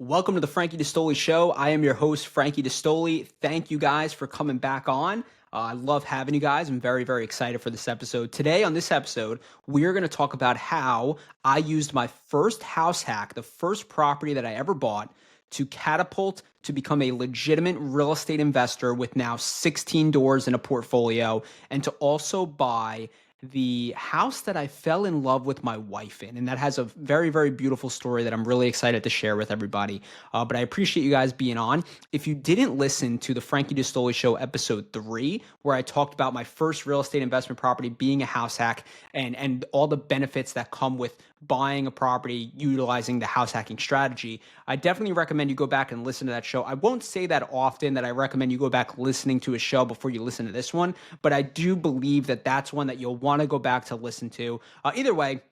Welcome to the Frankie D'Astoli Show. I am your host, Frankie D'Astoli. Thank you guys for coming back on. I love having you guys. I'm very, very excited for this episode. Today, on this episode, we are going to talk about how I used my first house hack, the first property that I ever bought, to catapult to become a legitimate real estate investor with now 16 doors in a portfolio, and to also buy the house that I fell in love with my wife in. And that has a very, very beautiful story that I'm really excited to share with everybody. But I appreciate you guys being on. If you didn't listen to the Frankie D'Astoli Show episode 3, where I talked about my first real estate investment property being a house hack and all the benefits that come with buying a property utilizing the house hacking strategy, I definitely recommend you go back and listen to that show. I won't say that often that I recommend you go back listening to a show before you listen to this one, but I do believe that that's one that you'll want to go back to listen to. Either way,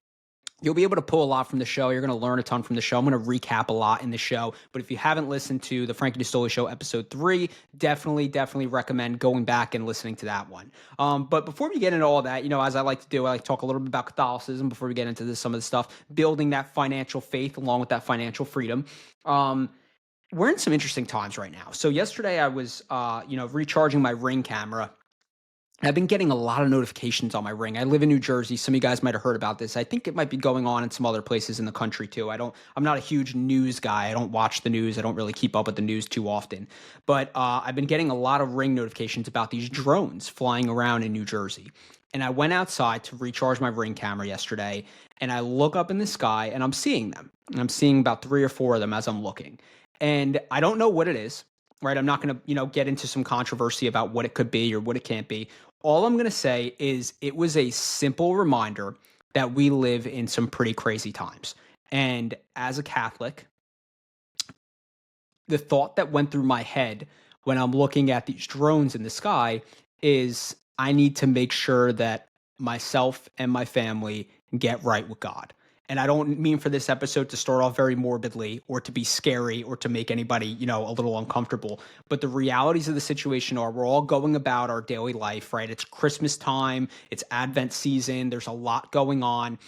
you'll be able to pull a lot from the show. You're going to learn a ton from the show. I'm going to recap a lot in the show. But if you haven't listened to the Frankie D'Astoli Show episode 3, definitely recommend going back and listening to that one. But before we get into all that, as I like to do, I like to talk a little bit about Catholicism before we get into some of the stuff, building that financial faith along with that financial freedom. We're in some interesting times right now. So yesterday I was, recharging my Ring camera. I've been getting a lot of notifications on my Ring. I live in New Jersey. Some of you guys might have heard about this. I think it might be going on in some other places in the country too. I'm not a huge news guy. I don't watch the news. I don't really keep up with the news too often. But I've been getting a lot of Ring notifications about these drones flying around in New Jersey. And I went outside to recharge my Ring camera yesterday, and I look up in the sky and I'm seeing them. And I'm seeing about 3 or 4 of them as I'm looking. And I don't know what it is, right? I'm not going to, get into some controversy about what it could be or what it can't be. All I'm going to say is it was a simple reminder that we live in some pretty crazy times. And as a Catholic, the thought that went through my head when I'm looking at these drones in the sky is I need to make sure that myself and my family get right with God. And I don't mean for this episode to start off very morbidly or to be scary or to make anybody, a little uncomfortable. But the realities of the situation are we're all going about our daily life, right? It's Christmas time, it's Advent season, there's a lot going on.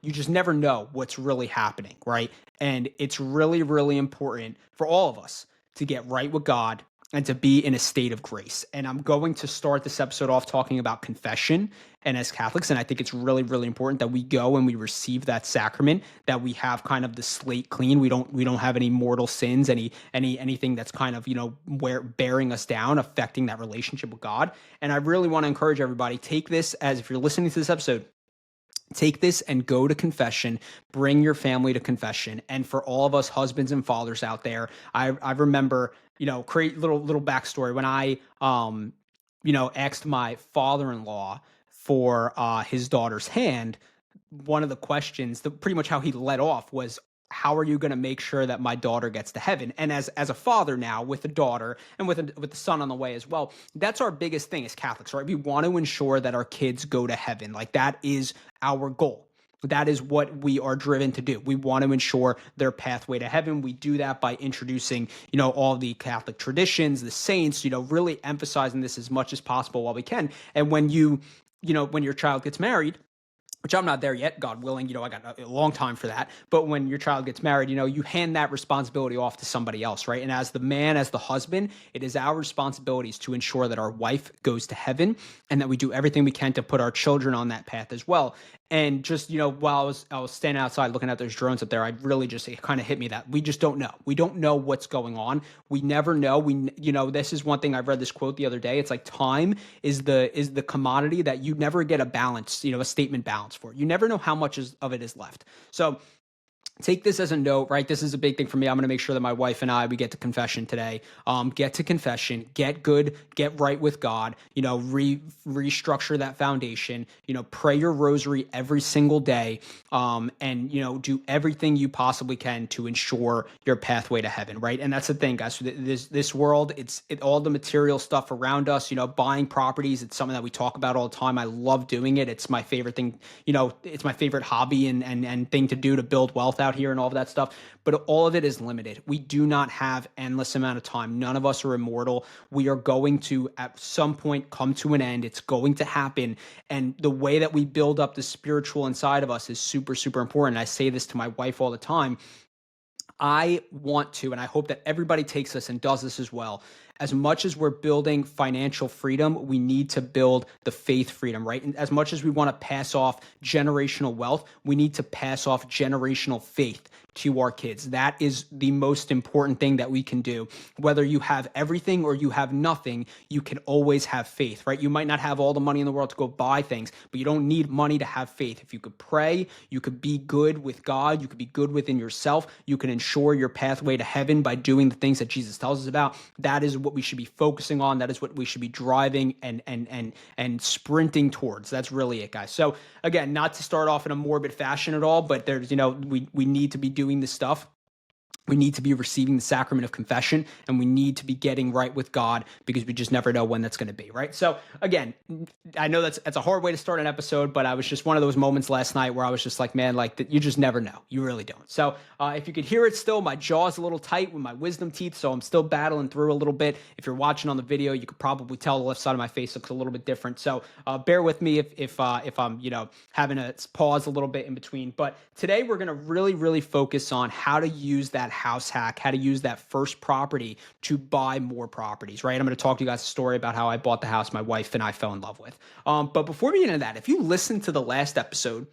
You just never know what's really happening, right? And it's really, really important for all of us to get right with God and to be in a state of grace. And I'm going to start this episode off talking about confession. And as Catholics, and I think it's really, really important that we go and we receive that sacrament, that we have kind of the slate clean. We don't have any mortal sins, anything that's kind of, bearing us down, affecting that relationship with God. And I really want to encourage everybody, take this as, if you're listening to this episode, take this and go to confession. Bring your family to confession. And for all of us husbands and fathers out there, I remember, create little backstory when I, asked my father-in-law for his daughter's hand. One of the questions, pretty much how he led off was, how are you going to make sure that my daughter gets to heaven? And as a father now with a daughter and with the son on the way as well, that's our biggest thing as Catholics, right? We want to ensure that our kids go to heaven. Like, that is our goal. That is what we are driven to do. We want to ensure their pathway to heaven. We do that by introducing, all the Catholic traditions, the saints, really emphasizing this as much as possible while we can. And when when your child gets married, which I'm not there yet, God willing, I got a long time for that. But when your child gets married, you hand that responsibility off to somebody else, right? And as the man, as the husband, it is our responsibilities to ensure that our wife goes to heaven and that we do everything we can to put our children on that path as well. And just, while I was standing outside looking at those drones up there, it kind of hit me that we just don't know. We don't know what's going on. We never know. This is one thing. I've read this quote the other day. It's like, time is the commodity that you never get a balance, a statement balance for. You never know how much of it is left. So take this as a note, right? This is a big thing for me. I'm going to make sure that my wife and I, we get to confession today. Get to confession, get good, get right with God, restructure that foundation, pray your rosary every single day, and, do everything you possibly can to ensure your pathway to heaven, right? And that's the thing, guys. So this world, all the material stuff around us, buying properties, it's something that we talk about all the time. I love doing it. It's my favorite thing, it's my favorite hobby and thing to do to build wealth out here and all of that stuff. But all of it is limited. We do not have endless amount of time. None of us are immortal. We are going to at some point come to an end. It's going to happen. And the way that we build up the spiritual inside of us is super, super important. I say this to my wife all the time. I want to, and I hope that everybody takes this and does this as well. As much as we're building financial freedom, we need to build the faith freedom, right? And as much as we want to pass off generational wealth, we need to pass off generational faith to our kids. That is the most important thing that we can do. Whether you have everything or you have nothing, you can always have faith, right? You might not have all the money in the world to go buy things, but you don't need money to have faith. If you could pray, you could be good with God, you could be good within yourself, you can ensure your pathway to heaven by doing the things that Jesus tells us about. That is what we should be focusing on. That is what we should be driving and sprinting towards. That's really it, guys. So again, not to start off in a morbid fashion at all, but there's, we need to be doing this stuff. We need to be receiving the sacrament of confession, and we need to be getting right with God, because we just never know when that's going to be, right? So again, I know that's a hard way to start an episode, but I was just one of those moments last night where I was just like, man, like you just never know. You really don't. So if you could hear it still, my jaw's a little tight with my wisdom teeth, so I'm still battling through a little bit. If you're watching on the video, you could probably tell the left side of my face looks a little bit different. So bear with me if I'm having to pause a little bit in between. But today we're going to really focus on how to use that house hack, how to use that first property to buy more properties, right? I'm going to talk to you guys a story about how I bought the house my wife and I fell in love with. But before we get into that, if you listened to the last episode,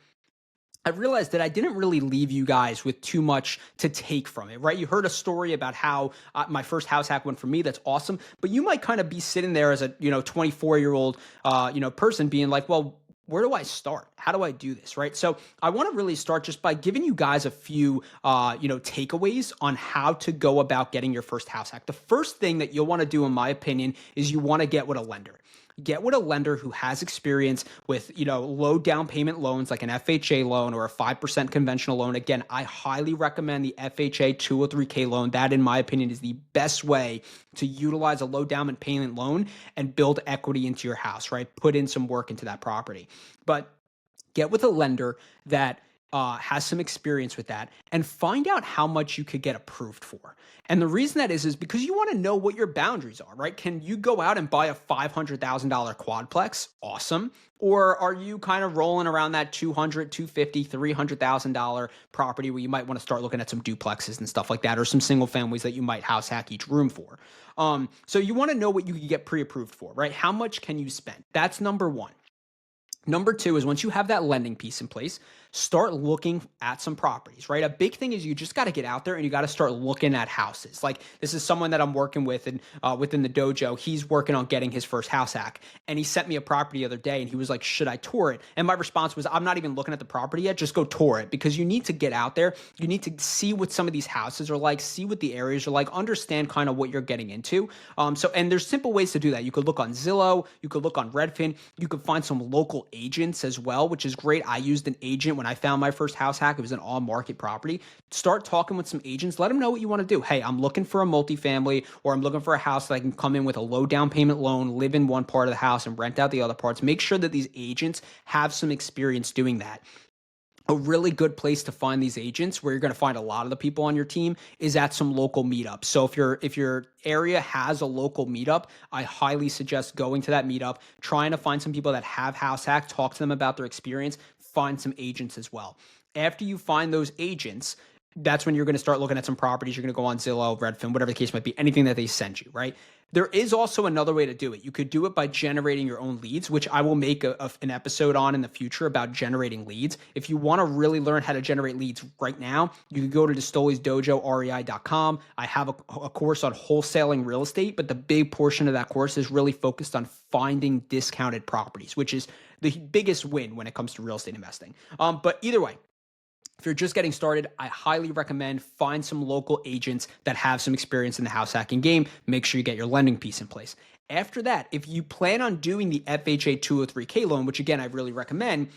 I realized that I didn't really leave you guys with too much to take from it, right? You heard a story about how my first house hack went for me. That's awesome. But you might kind of be sitting there as a 24-year-old person being like, well, where do I start? How do I do this, right? So I want to really start just by giving you guys a few, takeaways on how to go about getting your first house hack. The first thing that you'll want to do, in my opinion, is you want to get with a lender. Get with a lender who has experience with, low down payment loans like an FHA loan or a 5% conventional loan. Again, I highly recommend the FHA 203K loan. That, in my opinion, is the best way to utilize a low down payment loan and build equity into your house, right? Put in some work into that property. But get with a lender that has some experience with that, and find out how much you could get approved for. And the reason that is because you want to know what your boundaries are, right? Can you go out and buy a $500,000 quadplex? Awesome. Or are you kind of rolling around that $200,000, $250,000, $300,000 property where you might want to start looking at some duplexes and stuff like that, or some single families that you might house hack each room for? So you want to know what you can get pre-approved for, right? How much can you spend? That's number one. Number two is, once you have that lending piece in place, start looking at some properties, right? A big thing is you just got to get out there and you got to start looking at houses. Like, this is someone that I'm working with, and within the dojo, he's working on getting his first house hack. And he sent me a property the other day and he was like, should I tour it? And my response was, I'm not even looking at the property yet. Just go tour it, because you need to get out there. You need to see what some of these houses are like, see what the areas are like, understand kind of what you're getting into. And there's simple ways to do that. You could look on Zillow, you could look on Redfin, you could find some local agents as well, which is great. I used an agent when I found my first house hack. It was an all-market property. Start talking with some agents. Let them know what you want to do. Hey, I'm looking for a multifamily, or I'm looking for a house that I can come in with a low down payment loan, live in one part of the house and rent out the other parts. Make sure that these agents have some experience doing that. A really good place to find these agents, where you're going to find a lot of the people on your team, is at some local meetups. So if your area has a local meetup, I highly suggest going to that meetup, trying to find some people that have house hack, talk to them about their experience, find some agents as well. After you find those agents, that's when you're going to start looking at some properties. You're going to go on Zillow, Redfin, whatever the case might be, anything that they send you, right? There is also another way to do it. You could do it by generating your own leads, which I will make an episode on in the future about generating leads. If you want to really learn how to generate leads right now, you can go to D'Astoli's Dojo, rei.com. I have a course on wholesaling real estate, but the big portion of that course is really focused on finding discounted properties, which is the biggest win when it comes to real estate investing. But either way, if you're just getting started, I highly recommend find some local agents that have some experience in the house hacking game. Make sure you get your lending piece in place. After that, if you plan on doing the FHA 203K loan, which again, I really recommend,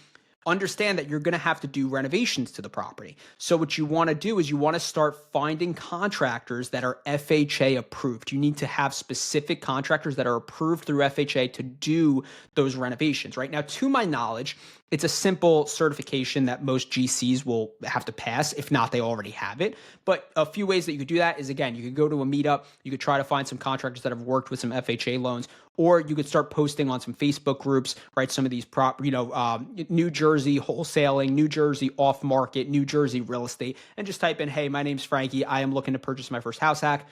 understand that you're going to have to do renovations to the property. So what you want to do is you want to start finding contractors that are FHA approved. You need to have specific contractors that are approved through FHA to do those renovations, right? Now, to my knowledge, it's a simple certification that most GCs will have to pass. If not, they already have it. But a few ways that you could do that is, again, you could go to a meetup. You could try to find some contractors that have worked with some FHA loans, Or you could start posting on some Facebook groups, right? Some of these New Jersey wholesaling, New Jersey off market, New Jersey real estate, and just type in, hey, my name's Frankie. I am looking to purchase my first house hack.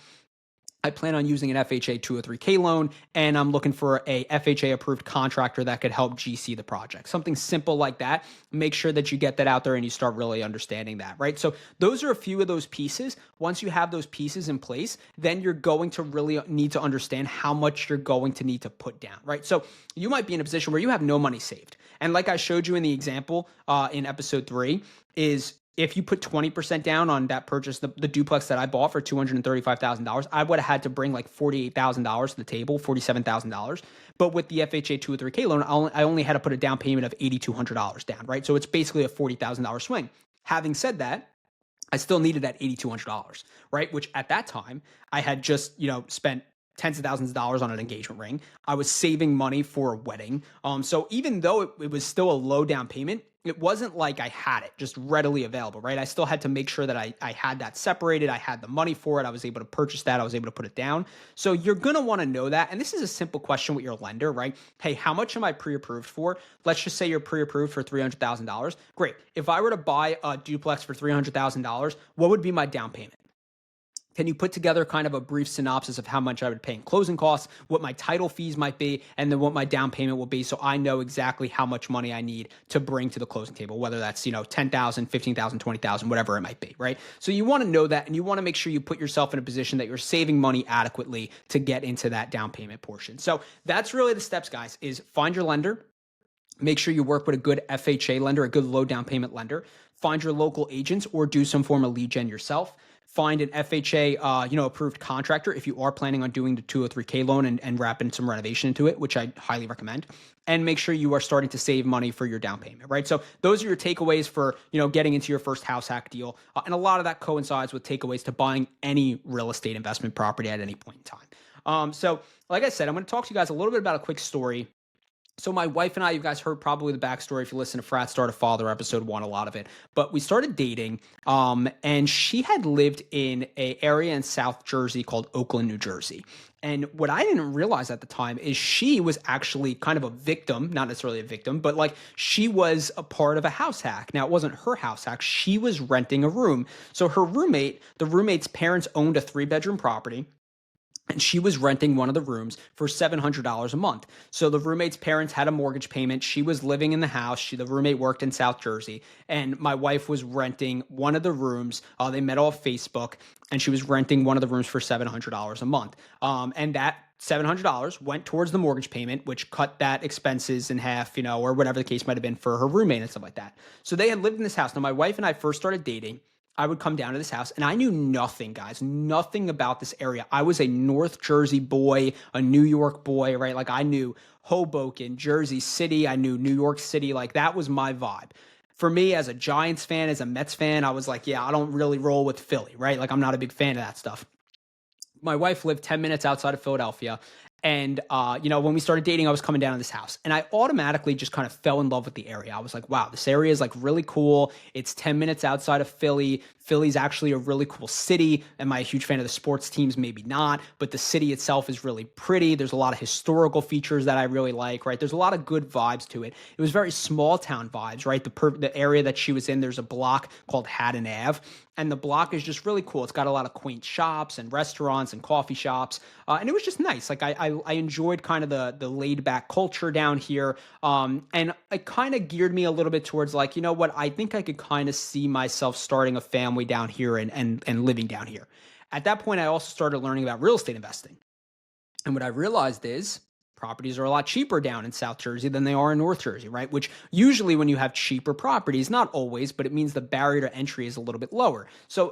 I plan on using an FHA 203K loan, and I'm looking for a FHA approved contractor that could help GC the project. Something simple like that. Make sure that you get that out there and you start really understanding that, right? So those are a few of those pieces. Once you have those pieces in place, then you're going to really need to understand how much you're going to need to put down, right? So you might be in a position where you have no money saved. And like I showed you in the example in episode 3, is if you put 20% down on that purchase, the duplex that I bought for $235,000, I would have had to bring like $48,000 to the table, $47,000. But with the FHA 203K loan, I only had to put a down payment of $8,200 down, right? So it's basically a $40,000 swing. Having said that, I still needed that $8,200, right? Which at that time, I had just, spent tens of thousands of dollars on an engagement ring. I was saving money for a wedding. So even though it was still a low down payment, it wasn't like I had it just readily available, right? I still had to make sure that I had that separated. I had the money for it. I was able to purchase that. I was able to put it down. So you're going to want to know that. And this is a simple question with your lender, right? Hey, how much am I pre-approved for? Let's just say you're pre-approved for $300,000. Great. If I were to buy a duplex for $300,000, what would be my down payment? Can you put together kind of a brief synopsis of how much I would pay in closing costs, what my title fees might be, and then what my down payment will be, so I know exactly how much money I need to bring to the closing table, whether that's, $10,000, $15,000, $20,000, whatever it might be, right? So you want to know that, and you want to make sure you put yourself in a position that you're saving money adequately to get into that down payment portion. So that's really the steps, guys, is find your lender. Make sure you work with a good FHA lender, a good low down payment lender. Find your local agents or do some form of lead gen yourself. Find an FHA, approved contractor if you are planning on doing the 203K loan and wrapping some renovation into it, which I highly recommend. And make sure you are starting to save money for your down payment, right? So those are your takeaways for, getting into your first house hack deal. And a lot of that coincides with takeaways to buying any real estate investment property at any point in time. So like I said, I'm going to talk to you guys a little bit about a quick story. So my wife and I, you guys heard probably the backstory if you listen to Frat Star to Father episode 1, a lot of it. But we started dating, and she had lived in an area in South Jersey called Oakland, New Jersey. And what I didn't realize at the time is she was actually kind of a victim, not necessarily a victim, but like she was a part of a house hack. Now, it wasn't her house hack. She was renting a room. So her the roommate's parents owned a 3-bedroom property. And she was renting one of the rooms for $700 a month. So the roommate's parents had a mortgage payment. She was living in the house. The roommate worked in South Jersey. And my wife was renting one of the rooms. They met off Facebook. And she was renting one of the rooms for $700 a month. And that $700 went towards the mortgage payment, which cut that expenses in half, or whatever the case might have been for her roommate and stuff like that. So they had lived in this house. Now, my wife and I first started dating. I would come down to this house and I knew nothing, guys, nothing about this area. I was a North Jersey boy, a New York boy, right? Like I knew Hoboken, Jersey City. I knew New York City. Like that was my vibe. For me, as a Giants fan, as a Mets fan, I was like, yeah, I don't really roll with Philly, right? Like I'm not a big fan of that stuff. My wife lived 10 minutes outside of Philadelphia. And, when we started dating, I was coming down to this house and I automatically just kind of fell in love with the area. I was like, wow, this area is like really cool. It's 10 minutes outside of Philly. Philly's actually a really cool city. Am I a huge fan of the sports teams? Maybe not, but the city itself is really pretty. There's a lot of historical features that I really like, right? There's a lot of good vibes to it. It was very small town vibes, right? The area that she was in, there's a block called Haddon Ave. And the block is just really cool. It's got a lot of quaint shops and restaurants and coffee shops. And it was just nice. Like I enjoyed kind of the laid back culture down here. And it kind of geared me a little bit towards like, you know what, I think I could kind of see myself starting a family down here and living down here. At that point, I also started learning about real estate investing. And what I realized is properties are a lot cheaper down in South Jersey than they are in North Jersey, right? Which usually when you have cheaper properties, not always, but it means the barrier to entry is a little bit lower. So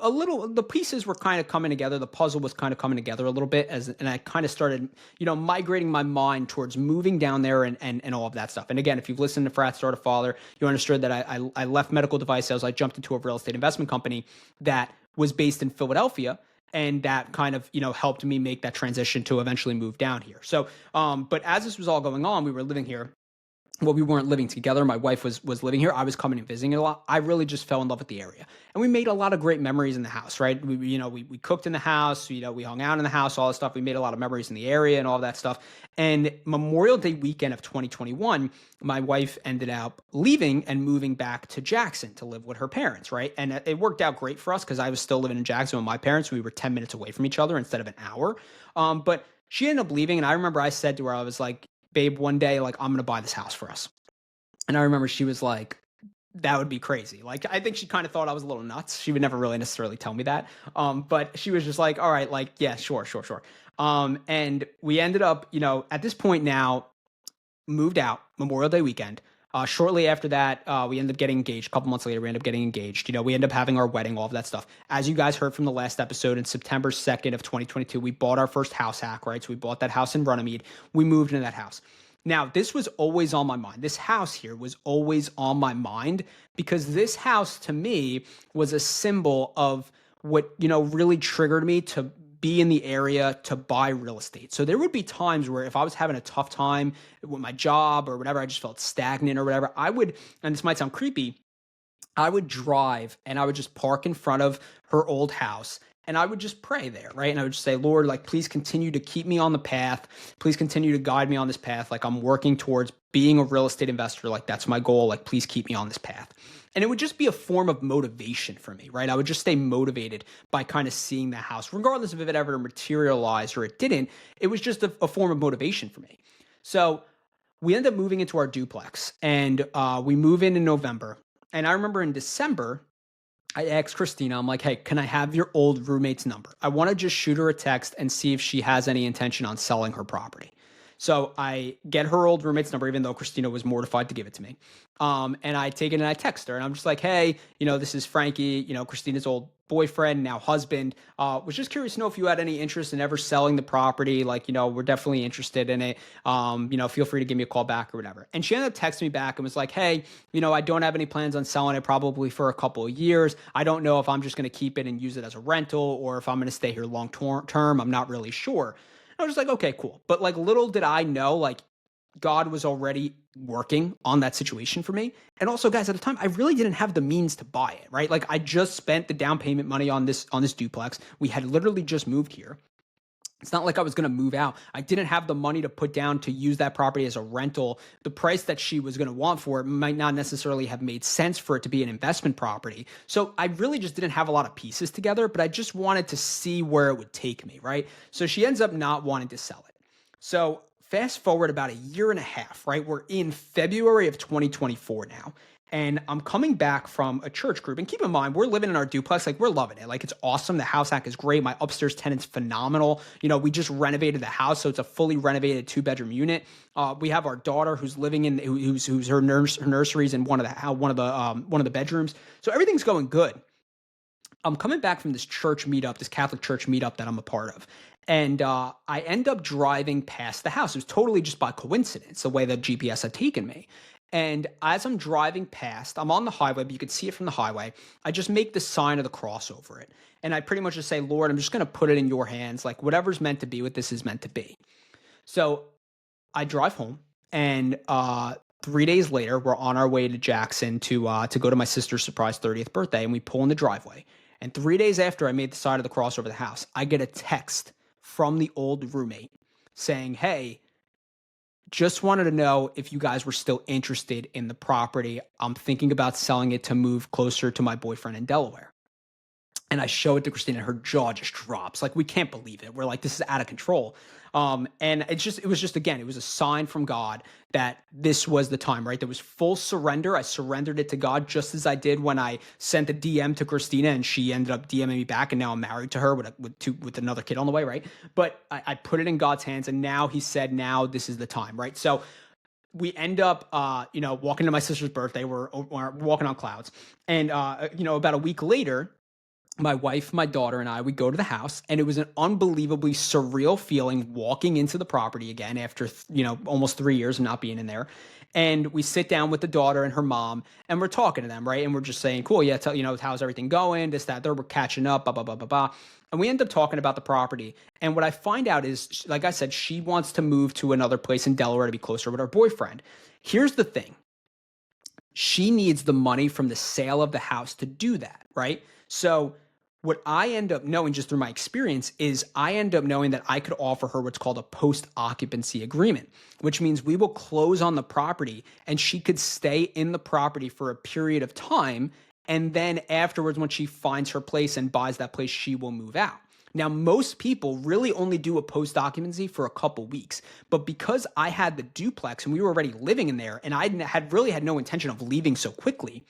the pieces were kind of coming together. The puzzle was kind of coming together a little bit and I kind of started, migrating my mind towards moving down there and all of that stuff. And again, if you've listened to Frat Star to Father, you understood that I left medical device sales. I jumped into a real estate investment company that was based in Philadelphia. And that kind of, helped me make that transition to eventually move down here. So, but as this was all going on, we were living here. well, we weren't living together. My wife was living here. I was coming and visiting a lot. I really just fell in love with the area, and we made a lot of great memories in the house. Right? We cooked in the house. We hung out in the house. All this stuff. We made a lot of memories in the area and all that stuff. And Memorial Day weekend of 2021, my wife ended up leaving and moving back to Jackson to live with her parents. Right? And it worked out great for us because I was still living in Jackson with my parents. We were 10 minutes away from each other instead of an hour. But she ended up leaving, and I remember I said to her, I was like, babe, one day, like, I'm gonna buy this house for us. And I remember she was like, that would be crazy. Like, I think she kind of thought I was a little nuts. She would never really necessarily tell me that. But she was just like, all right, like, yeah, sure, sure, sure. And we ended up, at this point now, moved out Memorial Day weekend. Shortly after that, we ended up getting engaged. A couple months later, we ended up getting engaged. We ended up having our wedding, all of that stuff. As you guys heard from the last episode, in September 2nd of 2022, we bought our first house hack, right? So we bought that house in Runnymede. We moved into that house. Now, this was always on my mind. This house here was always on my mind because this house to me was a symbol of what, really triggered me to be in the area to buy real estate. So there would be times where if I was having a tough time with my job or whatever, I just felt stagnant or whatever, I would, and this might sound creepy, I would drive and I would just park in front of her old house and I would just pray there, right? And I would just say, Lord, like, please continue to keep me on the path. Please continue to guide me on this path. Like, I'm working towards being a real estate investor. Like, that's my goal. Like, please keep me on this path. And it would just be a form of motivation for me, right? I would just stay motivated by kind of seeing the house, regardless of if it ever materialized or it didn't. It was just a form of motivation for me. So we ended up moving into our duplex and we move in November. And I remember in December, I asked Christina, I'm like, hey, can I have your old roommate's number? I want to just shoot her a text and see if she has any intention on selling her property. So I get her old roommate's number, even though Christina was mortified to give it to me. And I take it and I text her and I'm just like, hey, this is Frankie, Christina's old boyfriend, now husband. Was just curious to know if you had any interest in ever selling the property. Like, we're definitely interested in it. Feel free to give me a call back or whatever. And she ended up texting me back and was like, hey, I don't have any plans on selling it probably for a couple of years. I don't know if I'm just going to keep it and use it as a rental or if I'm going to stay here long term. I'm not really sure. I was just like, okay, cool. But like, little did I know, like, God was already working on that situation for me. And also, guys, at the time, I really didn't have the means to buy it, right? Like, I just spent the down payment money on this duplex. We had literally just moved here. It's not like I was going to move out. I didn't have the money to put down to use that property as a rental. The price that she was going to want for it might not necessarily have made sense for it to be an investment property. So I really just didn't have a lot of pieces together, but I just wanted to see where it would take me, right? So she ends up not wanting to sell it. So fast forward about a year and a half, right? We're in February of 2024 now. And I'm coming back from a church group. And keep in mind, we're living in our duplex. Like, we're loving it. Like, it's awesome. The house hack is great. My upstairs tenant's phenomenal. We just renovated the house. So it's a fully renovated 2-bedroom unit. We have our daughter who's living in, who's her nursery's in one of the bedrooms. So everything's going good. I'm coming back from this church meetup, this Catholic church meetup that I'm a part of. And I end up driving past the house. It was totally just by coincidence, the way that GPS had taken me. And as I'm driving past, I'm on the highway, but you could see it from the highway. I just make the sign of the cross over it. And I pretty much just say, Lord, I'm just going to put it in your hands. Like, whatever's meant to be what this is meant to be. So I drive home and 3 days later, we're on our way to Jackson to go to my sister's surprise 30th birthday. And we pull in the driveway. And 3 days after I made the side of the cross over the house, I get a text from the old roommate saying, hey, just wanted to know if you guys were still interested in the property. I'm thinking about selling it to move closer to my boyfriend in Delaware. And I show it to Christina and her jaw just drops. Like, we can't believe it. We're like, this is out of control. And it was just, again, it was a sign from God that this was the time, right? There was full surrender. I surrendered it to God just as I did when I sent a DM to Christina and she ended up DMing me back. And now I'm married to her with another kid on the way, right? But I put it in God's hands and now he said, now this is the time, right? So we end up, walking to my sister's birthday. We're walking on clouds. And, about a week later, my wife, my daughter, and I, we go to the house, and it was an unbelievably surreal feeling walking into the property again after, almost 3 years of not being in there. And we sit down with the daughter and her mom, and we're talking to them, right? And we're just saying, cool, yeah, how's everything going? This, that, there, we're catching up, blah, blah, blah, blah, blah. And we end up talking about the property. And what I find out is, like I said, she wants to move to another place in Delaware to be closer with her boyfriend. Here's the thing. She needs the money from the sale of the house to do that, right? So what I end up knowing just through my experience is I end up knowing that I could offer her what's called a post-occupancy agreement, which means we will close on the property and she could stay in the property for a period of time. And then afterwards, when she finds her place and buys that place, she will move out. Now, most people really only do a post-occupancy for a couple weeks, but because I had the duplex and we were already living in there and I had really had no intention of leaving so quickly,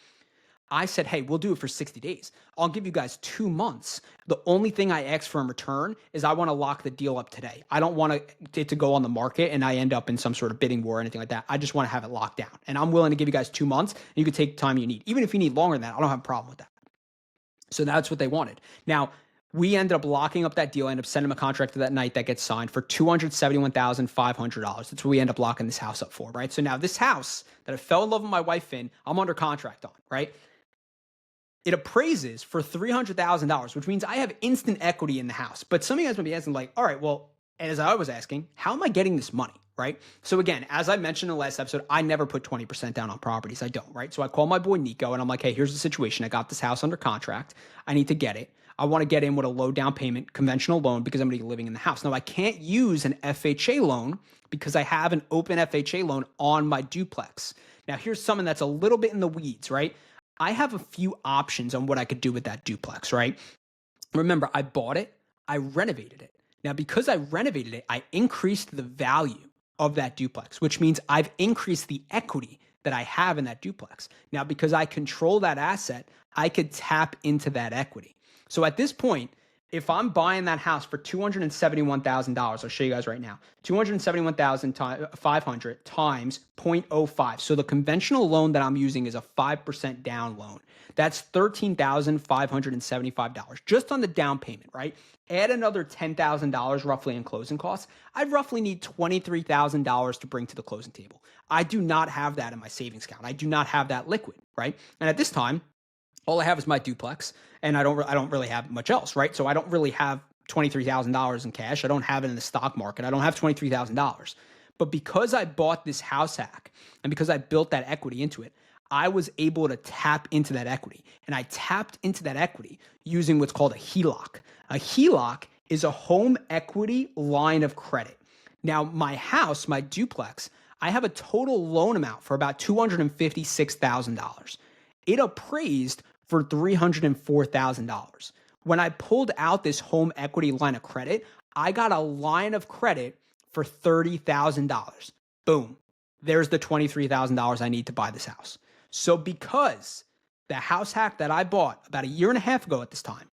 I said, hey, we'll do it for 60 days. I'll give you guys 2 months. The only thing I ask for in return is I want to lock the deal up today. I don't want it to go on the market and I end up in some sort of bidding war or anything like that. I just want to have it locked down. And I'm willing to give you guys 2 months and you can take the time you need. Even if you need longer than that, I don't have a problem with that. So that's what they wanted. Now, we ended up locking up that deal. I ended up sending them a contract for that night that gets signed for $271,500. That's what we end up locking this house up for, right? So now this house that I fell in love with my wife in, I'm under contract on, right? It appraises for $300,000, which means I have instant equity in the house. But some of you guys might be asking, like, all right, well, as I was asking, how am I getting this money, right? So again, as I mentioned in the last episode, I never put 20% down on properties. I don't, right? So I call my boy Nico and I'm like, hey, here's the situation. I got this house under contract. I need to get it. I want to get in with a low down payment, conventional loan, because I'm going to be living in the house. Now, I can't use an FHA loan because I have an open FHA loan on my duplex. Now, here's something that's a little bit in the weeds, right? I have a few options on what I could do with that duplex, right? Remember, I bought it, I renovated it. Now, because I renovated it, I increased the value of that duplex, which means I've increased the equity that I have in that duplex. Now, because I control that asset, I could tap into that equity. So at this point, if I'm buying that house for $271,000, I'll show you guys right now, 271,500 times 0.05. So the conventional loan that I'm using is a 5% down loan. That's $13,575 just on the down payment, right? Add another $10,000 roughly in closing costs. I'd roughly need $23,000 to bring to the closing table. I do not have that in my savings account. I do not have that liquid, right? And at this time, all I have is my duplex, and I don't really have much else, right? So I don't really have $23,000 in cash. I don't have it in the stock market. I don't have $23,000. But because I bought this house hack and because I built that equity into it, I was able to tap into that equity. And I tapped into that equity using what's called a HELOC. A HELOC is a home equity line of credit. Now, my house, my duplex, I have a total loan amount for about $256,000. It appraised for $304,000. When I pulled out this home equity line of credit, I got a line of credit for $30,000. Boom. There's the $23,000 I need to buy this house. So because the house hack that I bought about a year and a half ago at this time,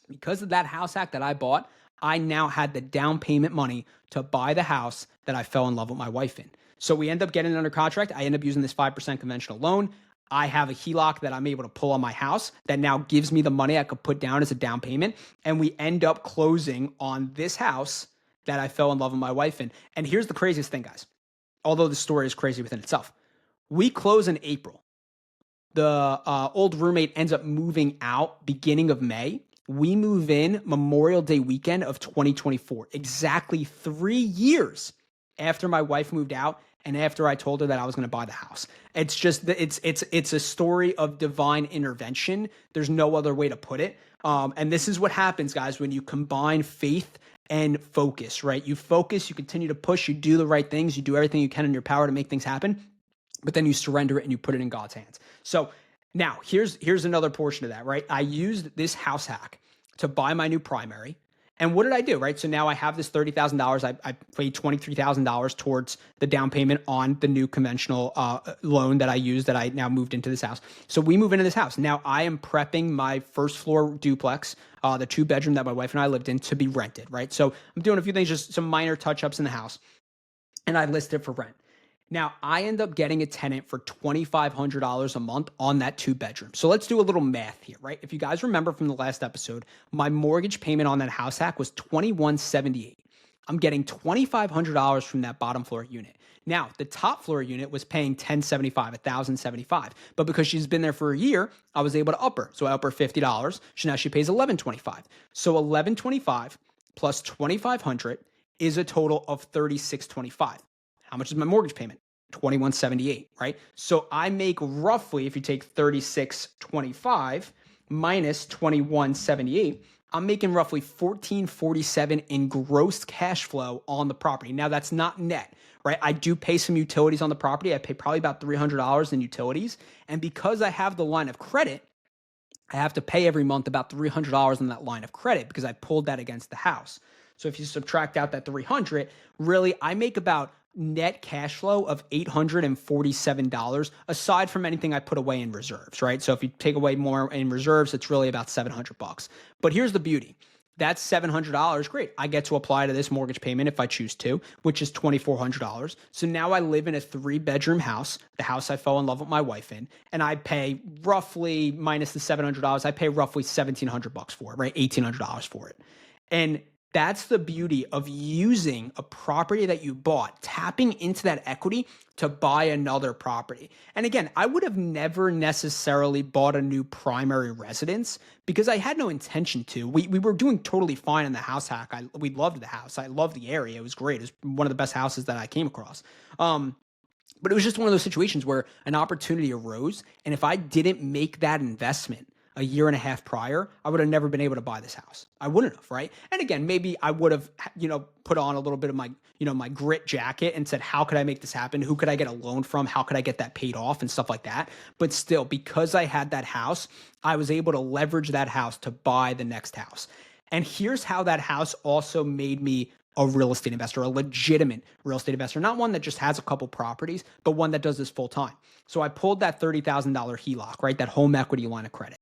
because of that house hack that I bought, I now had the down payment money to buy the house that I fell in love with my wife in. So we end up getting it under contract. I end up using this 5% conventional loan. I have a HELOC that I'm able to pull on my house that now gives me the money I could put down as a down payment. And we end up closing on this house that I fell in love with my wife in. And here's the craziest thing, guys. Although the story is crazy within itself. We close in April. The old roommate ends up moving out beginning of May. We move in Memorial Day weekend of 2024, exactly 3 years after my wife moved out and after I told her that I was going to buy the house. It's just, it's a story of divine intervention. There's no other way to put it. And this is what happens, guys, when you combine faith and focus, right? You focus, you continue to push, you do the right things, you do everything you can in your power to make things happen, but then you surrender it and you put it in God's hands. So now here's another portion of that, right? I used this house hack to buy my new primary. And what did I do, right? So now I have this $30,000. I paid $23,000 towards the down payment on the new conventional loan that I used that I now moved into this house. So we move into this house. Now I am prepping my first floor duplex, the 2-bedroom that my wife and I lived in, to be rented, right? So I'm doing a few things, just some minor touch-ups in the house. And I list it for rent. Now, I end up getting a tenant for $2,500 a month on that 2 bedroom. So let's do a little math here, right? If you guys remember from the last episode, my mortgage payment on that house hack was $2,178. I'm getting $2,500 from that bottom floor unit. Now, the top floor unit was paying $1,075, $1,075. But because she's been there for a year, I was able to up her. So I up her $50. So now she pays $1,125. So $1,125 plus $2,500 is a total of $3,625. How much is my mortgage payment? $2,178, right? So I make roughly, if you take $3,625 minus $2,178, I'm making roughly $1,447 in gross cash flow on the property. Now that's not net, right? I do pay some utilities on the property. I pay probably about $300 in utilities. And because I have the line of credit, I have to pay every month about $300 on that line of credit because I pulled that against the house. So if you subtract out that 300, really I make about net cash flow of $847 aside from anything I put away in reserves, right? So if you take away more in reserves, it's really about $700. But here's the beauty. That's $700. Great. I get to apply to this mortgage payment if I choose to, which is $2,400. So now I live in a 3-bedroom house, the house I fell in love with my wife in, and I pay roughly minus the $700. I pay roughly $1,700 for it, right? $1,800 for it. And that's the beauty of using a property that you bought, tapping into that equity to buy another property. And again, I would have never necessarily bought a new primary residence because I had no intention to. We were doing totally fine in the house hack. We loved the house. I loved the area. It was great. It was one of the best houses that I came across. But it was just one of those situations where an opportunity arose. And if I didn't make that investment a year and a half prior, I would have never been able to buy this house. I wouldn't have, right? And again, maybe I would have, put on a little bit of my, my grit jacket and said, how could I make this happen? Who could I get a loan from? How could I get that paid off and stuff like that? But still, because I had that house, I was able to leverage that house to buy the next house. And here's how that house also made me a real estate investor, a legitimate real estate investor, not one that just has a couple properties, but one that does this full time. So I pulled that $30,000 HELOC, right? That home equity line of credit.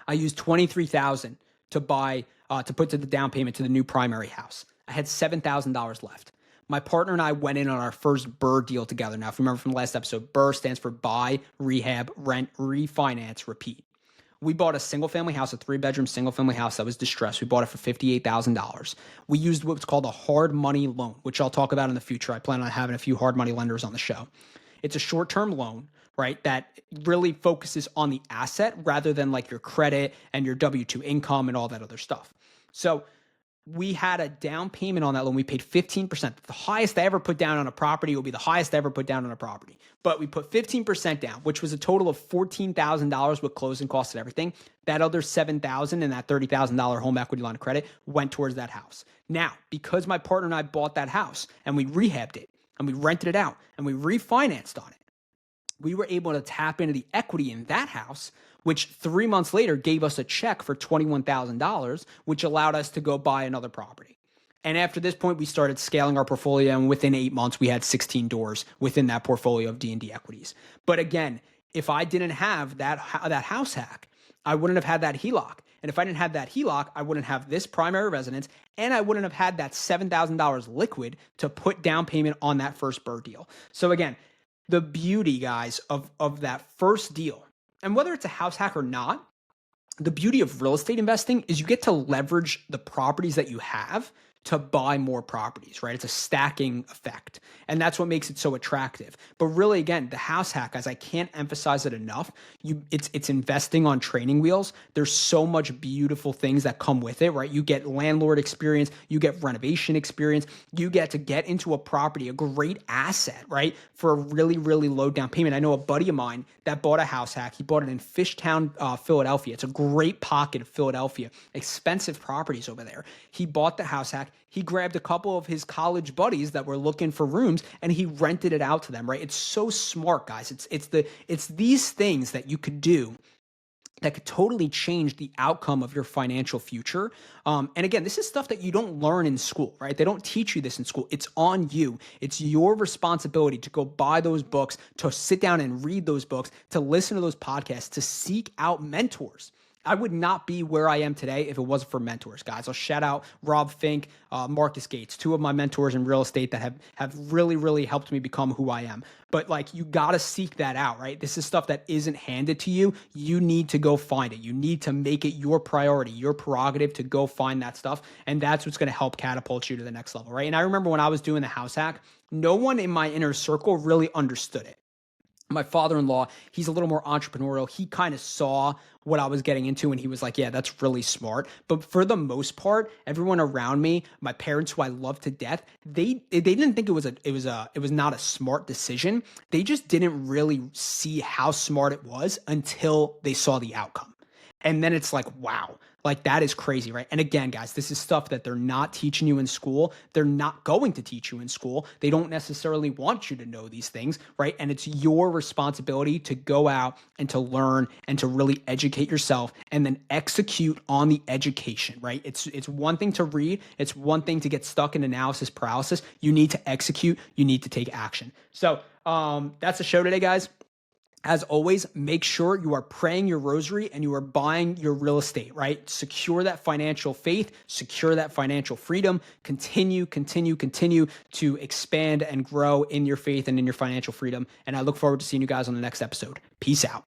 I used $23,000 to buy, to put to the down payment to the new primary house. I had $7,000 left. My partner and I went in on our first BRRRR deal together. Now, if you remember from the last episode, BRRRR stands for buy, rehab, rent, refinance, repeat. We bought a single family house, a 3-bedroom single family house that was distressed. We bought it for $58,000. We used what's called a hard money loan, which I'll talk about in the future. I plan on having a few hard money lenders on the show. It's a short-term loan, right, that really focuses on the asset rather than like your credit and your W-2 income and all that other stuff. So we had a down payment on that loan. We paid 15%. The highest I ever put down on a property will be the highest I ever put down on a property. But we put 15% down, which was a total of $14,000 with closing costs and everything. That other $7,000 and that $30,000 home equity line of credit went towards that house. Now, because my partner and I bought that house and we rehabbed it and we rented it out and we refinanced on it, we were able to tap into the equity in that house, which 3 months later gave us a check for $21,000, which allowed us to go buy another property. And after this point, we started scaling our portfolio, and within 8 months, we had 16 doors within that portfolio of D&D equities. But again, if I didn't have that house hack, I wouldn't have had that HELOC. And if I didn't have that HELOC, I wouldn't have this primary residence, and I wouldn't have had that $7,000 liquid to put down payment on that first BRRRR deal. So again, the beauty, guys, of that first deal, and whether it's a house hack or not, the beauty of real estate investing is you get to leverage the properties that you have to buy more properties, right? It's a stacking effect. And that's what makes it so attractive. But really, again, the house hack, guys, I can't emphasize it enough. It's investing on training wheels. There's so much beautiful things that come with it, right? You get landlord experience, you get renovation experience, you get to get into a property, a great asset, right? For a really, really low down payment. I know a buddy of mine that bought a house hack. He bought it in Fishtown, Philadelphia. It's a great pocket of Philadelphia. Expensive properties over there. He bought the house hack. He grabbed a couple of his college buddies that were looking for rooms and he rented it out to them, right? It's so smart, guys. It's these things that you could do that could totally change the outcome of your financial future. And again, this is stuff that you don't learn in school, right? They don't teach you this in school. It's on you. It's your responsibility to go buy those books, to sit down and read those books, to listen to those podcasts, to seek out mentors I would not be where I am today if it wasn't for mentors, guys. I'll shout out Rob Fink, Marcus Gates, two of my mentors in real estate that have really, really helped me become who I am. But like, you got to seek that out, right? This is stuff that isn't handed to you. You need to go find it. You need to make it your priority, your prerogative to go find that stuff. And that's what's going to help catapult you to the next level, right? And I remember when I was doing the house hack, no one in my inner circle really understood it. My father-in-law, he's a little more entrepreneurial. He kind of saw what I was getting into and he was like, yeah, that's really smart. But for the most part, everyone around me, my parents who I love to death, they didn't think it was not a smart decision. They just didn't really see how smart it was until they saw the outcome. And then it's like, wow, like that is crazy, right? And again, guys, this is stuff that they're not teaching you in school. They're not going to teach you in school. They don't necessarily want you to know these things, right? And it's your responsibility to go out and to learn and to really educate yourself and then execute on the education, right? It's one thing to read. It's one thing to get stuck in analysis paralysis. You need to execute. You need to take action. So that's the show today, guys. As always, make sure you are praying your rosary and you are buying your real estate, right? Secure that financial faith, secure that financial freedom, continue to expand and grow in your faith and in your financial freedom. And I look forward to seeing you guys on the next episode. Peace out.